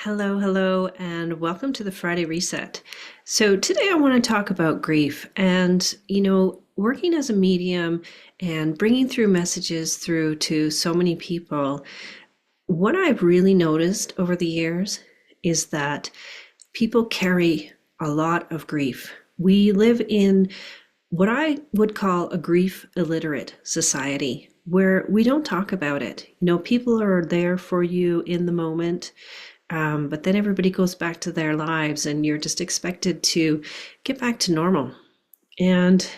Hello, and welcome to the Friday Reset. So, today I want to talk about grief and, working as a medium and bringing through messages through to so many people. What I've really noticed over the years is that people carry a lot of grief. We live in what I would call a grief illiterate society where we don't talk about it. People are there for you in the moment. But then everybody goes back to their lives and you're just expected to get back to normal. And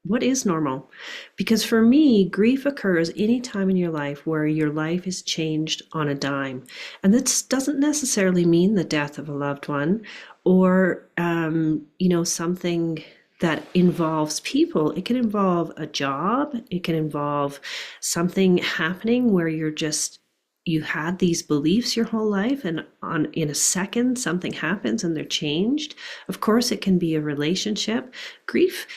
what is normal? Because for me, grief occurs any time in your life where your life is changed on a dime. And this doesn't necessarily mean the death of a loved one or, something that involves people. It can involve a job. It can involve something happening where you had these beliefs your whole life and in a second something happens and they're changed. Of course, it can be a relationship. Grief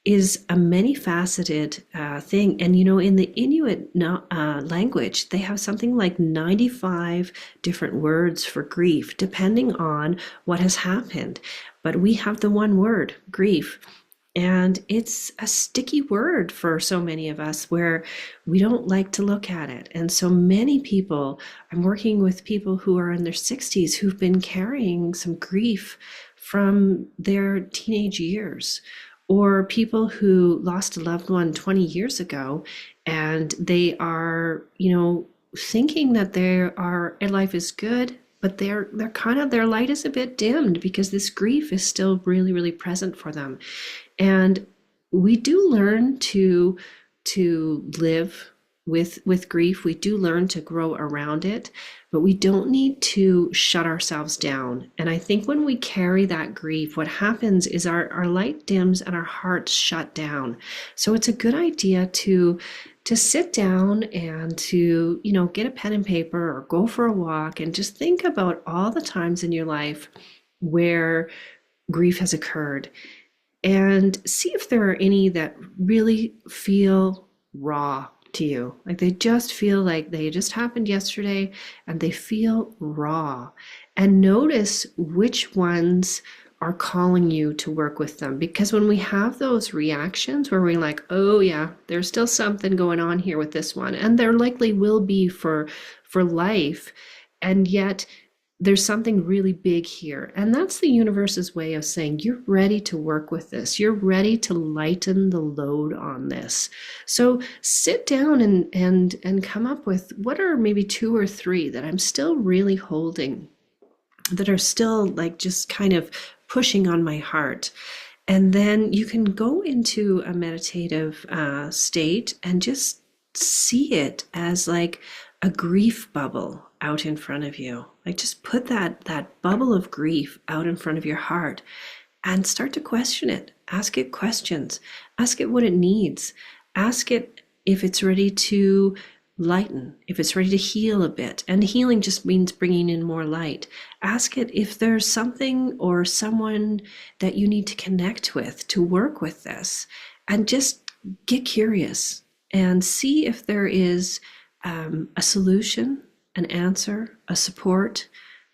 is a many faceted thing. And in the Inuit language, they have something like 95 different words for grief, depending on what has happened. But we have the one word, grief. And it's a sticky word for so many of us where we don't like to look at it. And so many people, I'm working with people who are in their 60s who've been carrying some grief from their teenage years, or people who lost a loved one 20 years ago and they are, thinking that their life is good, but they're kind of, their light is a bit dimmed because this grief is still really, really present for them. And we do learn to live with grief. We do learn to grow around it, but we don't need to shut ourselves down. And I think when we carry that grief, what happens is our light dims and our hearts shut down. So it's a good idea to sit down and to, get a pen and paper or go for a walk and just think about all the times in your life where grief has occurred and see if there are any that really feel raw to you. Like they just feel like they just happened yesterday and they feel raw. And notice which ones are calling you to work with them. Because when we have those reactions where we're like, oh yeah, there's still something going on here with this one, and there likely will be for life, and yet there's something really big here. And that's the universe's way of saying, you're ready to work with this. You're ready to lighten the load on this. So sit down and come up with what are maybe 2 or 3 that I'm still really holding, that are still like just kind of pushing on my heart. And then you can go into a meditative state and just see it as like a grief bubble out in front of you. Like just put that bubble of grief out in front of your heart and start to question it. Ask it questions. Ask it what it needs. Ask it if it's ready to lighten, if it's ready to heal a bit. And healing just means bringing in more light. Ask it if there's something or someone that you need to connect with to work with this. And just get curious and see if there is a solution, an answer, a support,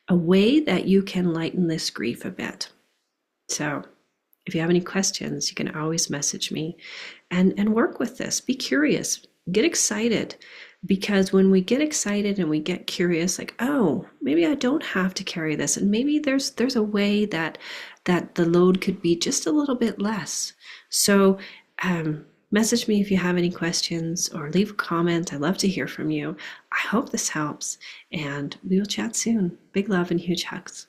a way that you can lighten this grief a bit. So if you have any questions, you can always message me and work with this. Be curious, get excited, because when we get excited and we get curious, like, oh, maybe I don't have to carry this. And maybe there's a way that the load could be just a little bit less. So, message me if you have any questions or leave a comment. I love to hear from you. I hope this helps and we will chat soon. Big love and huge hugs.